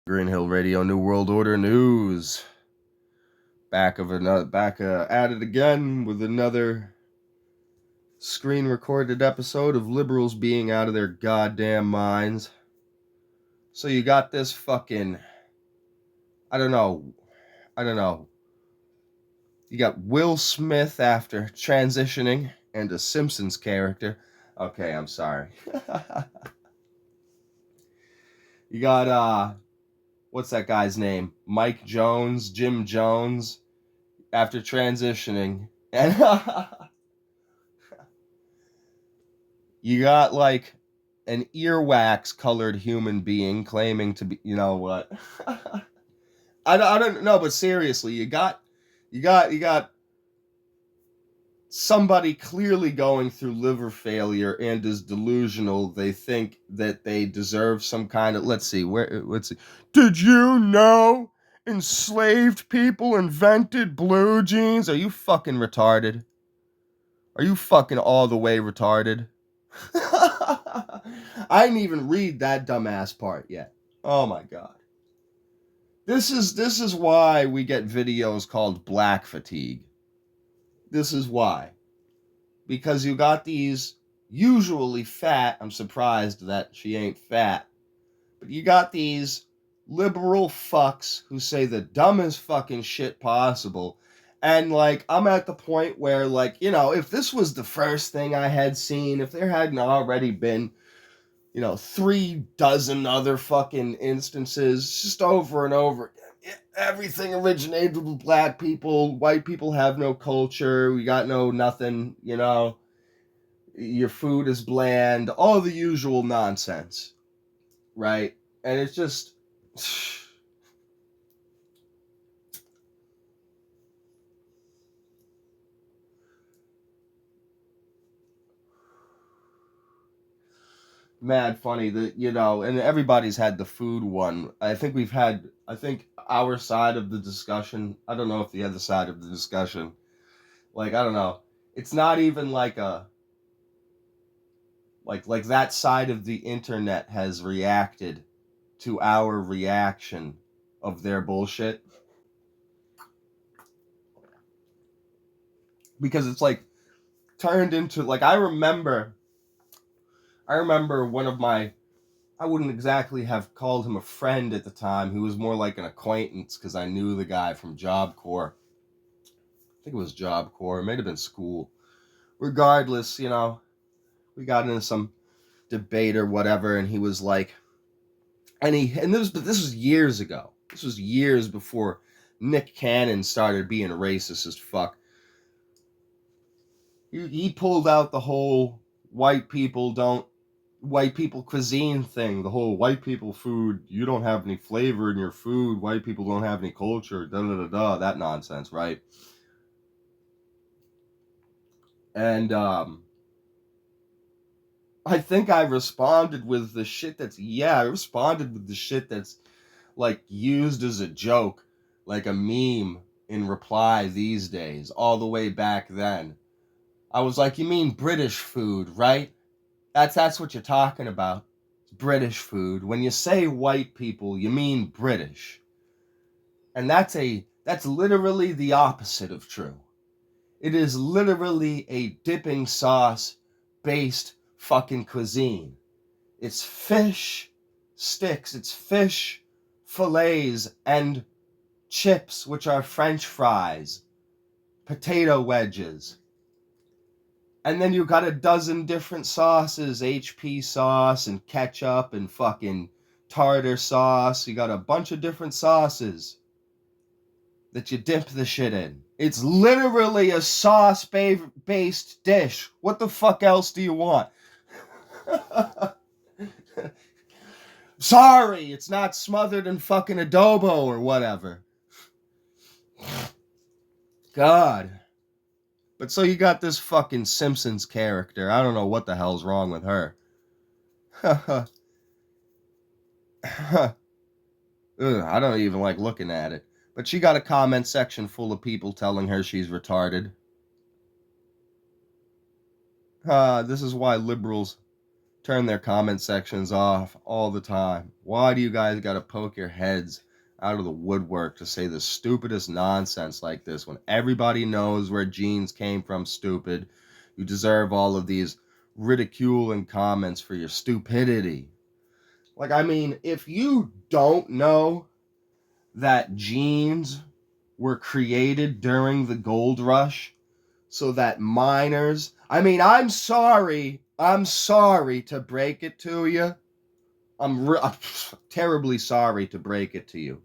Green Hill Radio, New World Order News. Back at it again with another screen recorded episode of liberals being out of their goddamn minds. So you got this fucking, I don't know. You got Will Smith after transitioning and a Simpsons character. Okay, I'm sorry. You got what's that guy's name? Mike Jones, Jim Jones, after transitioning. And you got like an earwax colored human being claiming to be, you know what? I don't know, but seriously, you got somebody clearly going through liver failure and is delusional. They think that they deserve some kind of, let's see. Did you know enslaved people invented blue jeans? Are you fucking retarded? Are you fucking all the way retarded? I didn't even read that dumbass part yet. Oh my god. This is why we get videos called black fatigue. This is why. Because you got these usually fat, I'm surprised that she ain't fat, but you got these liberal fucks who say the dumbest fucking shit possible. And like, I'm at the point where, like, you know, if this was the first thing I had seen, if there hadn't already been, 36 other fucking instances just over and over, everything originated with black people. White people have no culture. We got no nothing, your food is bland, all the usual nonsense, right? And it's just mad funny that, and everybody's had the food one. I think our side of the discussion, I don't know if the other side of the discussion, like, I don't know, it's not even like like that side of the internet has reacted to our reaction of their bullshit, because it's like turned into, like, I remember one of my, I wouldn't exactly have called him a friend at the time. He was more like an acquaintance because I knew the guy from Job Corps. I think it was Job Corps. It might have been school. Regardless, we got into some debate or whatever, and he was like, this was years ago. This was years before Nick Cannon started being racist as fuck. He pulled out the whole white people cuisine thing, the whole white people food, you don't have any flavor in your food, white people don't have any culture, that nonsense, right? And I think I responded with the shit that's like used as a joke, like a meme in reply these days, all the way back then. I was like, you mean British food, right? That's what you're talking about. It's British food. When you say white people, you mean British. And that's literally the opposite of true. It is literally a dipping sauce based fucking cuisine. It's fish sticks, it's fish fillets and chips, which are French fries, potato wedges. And then you got a dozen different sauces, HP sauce and ketchup and fucking tartar sauce. You got a bunch of different sauces that you dip the shit in. It's literally a sauce-based dish. What the fuck else do you want? Sorry, it's not smothered in fucking adobo or whatever. God. But so you got this fucking Simpsons character. I don't know what the hell's wrong with her. Ugh, I don't even like looking at it. But she got a comment section full of people telling her she's retarded. This is why liberals turn their comment sections off all the time. Why do you guys gotta poke your heads out of the woodwork to say the stupidest nonsense like this when everybody knows where genes came from, stupid? You deserve all of these ridicule and comments for your stupidity. Like, I mean, if you don't know that genes were created during the gold rush so that miners, I mean, I'm sorry to break it to you. I'm terribly sorry to break it to you.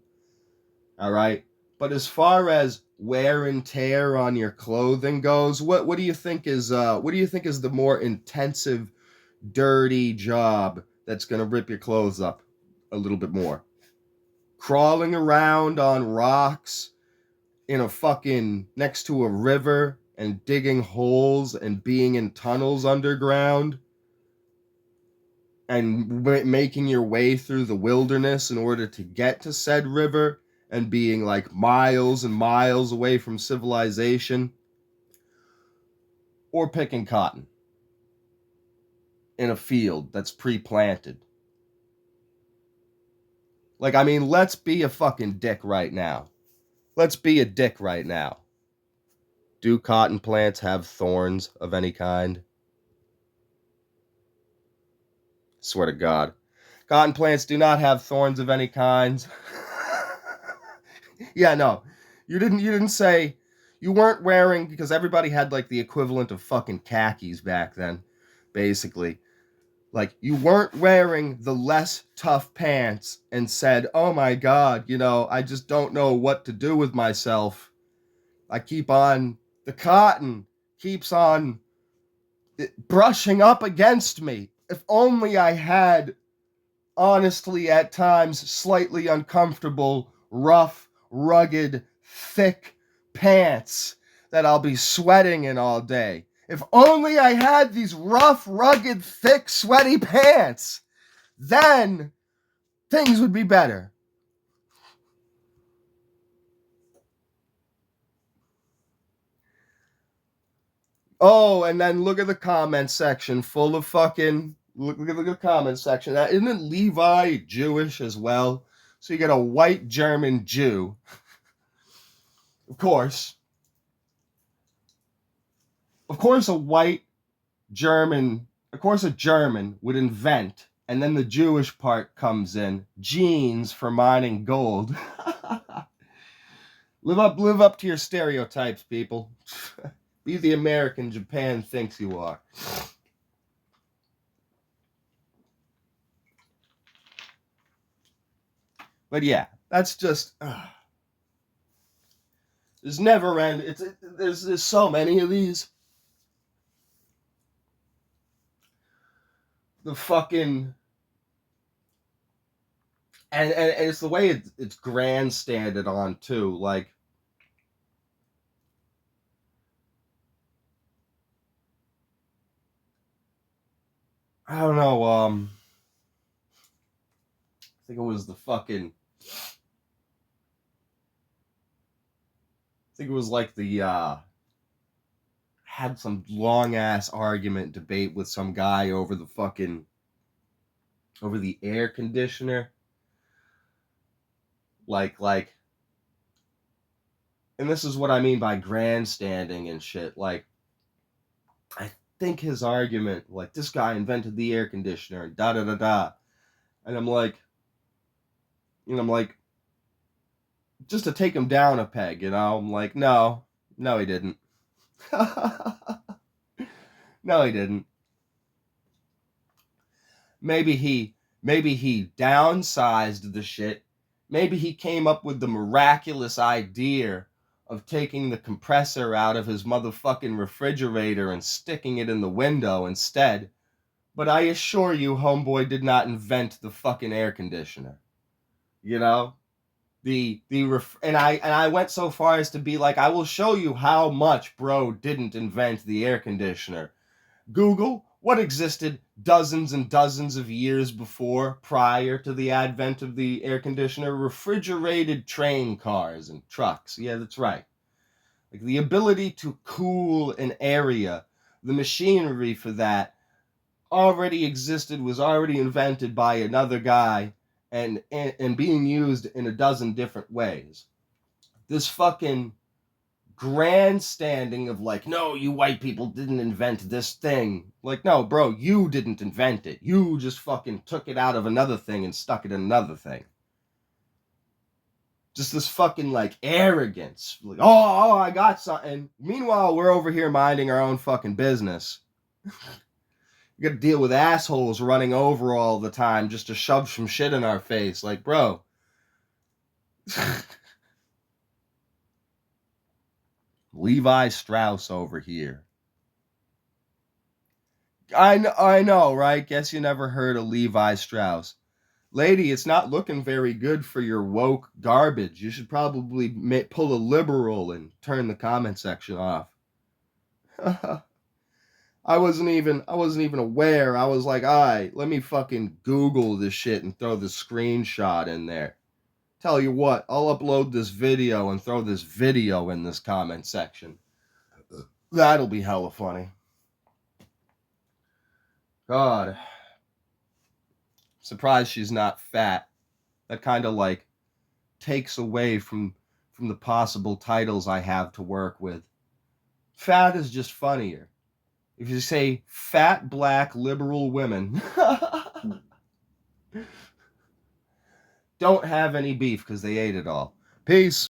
All right? But as far as wear and tear on your clothing goes, what do you think is the more intensive, dirty job that's going to rip your clothes up a little bit more? Crawling around on rocks in a fucking next to a river and digging holes and being in tunnels underground and making your way through the wilderness in order to get to said river and being like miles and miles away from civilization, or picking cotton in a field that's pre-planted. Like, I mean, let's be a fucking dick right now. Let's be a dick right now. Do cotton plants have thorns of any kind? Swear to God. Cotton plants do not have thorns of any kind. Yeah, no. You didn't say, you weren't wearing, because everybody had like the equivalent of fucking khakis back then, basically. Like, you weren't wearing the less tough pants and said, oh my God, I just don't know what to do with myself. The cotton keeps on brushing up against me. If only I had, honestly, at times, slightly uncomfortable, rough, rugged, thick pants that I'll be sweating in all day. If only I had these rough, rugged, thick, sweaty pants, then things would be better. Oh, and then look at the comment section full of fucking... Look at the comment section. Isn't Levi Jewish as well? So you get a white German Jew. Of course, a German would invent, and then the Jewish part comes in, jeans for mining gold. Live up to your stereotypes, people. Be the American Japan thinks you are. But yeah, that's just... there's never end. There's so many of these. The fucking... And it's the way it's grandstanded on, too. Like, I don't know, I think it was the fucking... I think it was like the, had some long-ass argument debate with some guy over the air conditioner. Like, and this is what I mean by grandstanding and shit. Like, I think his argument, like, this guy invented the air conditioner, and da-da-da-da. And I'm like, just to take him down a peg, I'm like, no, he didn't. No, he didn't. Maybe he downsized the shit. Maybe he came up with the miraculous idea of taking the compressor out of his motherfucking refrigerator and sticking it in the window instead. But I assure you, homeboy did not invent the fucking air conditioner. And I went so far as to be like, I will show you how much bro didn't invent the air conditioner. Google what existed dozens and dozens of years prior to the advent of the air conditioner: refrigerated train cars and trucks. Yeah, that's right. Like, the ability to cool an area, the machinery for that, already existed, was already invented by another guy, and being used in a dozen different ways. This fucking grandstanding of like, no, you white people didn't invent this thing. Like, no, bro, you didn't invent it. You just fucking took it out of another thing and stuck it in another thing. Just this fucking like arrogance. Like, oh, I got something. Meanwhile, we're over here minding our own fucking business. You gotta deal with assholes running over all the time just to shove some shit in our face. Like, bro. Levi Strauss over here. I know, right? Guess you never heard of Levi Strauss. Lady, it's not looking very good for your woke garbage. You should probably pull a liberal and turn the comment section off. I wasn't even aware. I was like, all right, let me fucking Google this shit and throw the screenshot in there. Tell you what, I'll upload this video and throw this video in this comment section. That'll be hella funny. God. Surprised she's not fat. That kind of like takes away from the possible titles I have to work with. Fat is just funnier. If you say fat black liberal women, don't have any beef because they ate it all. Peace.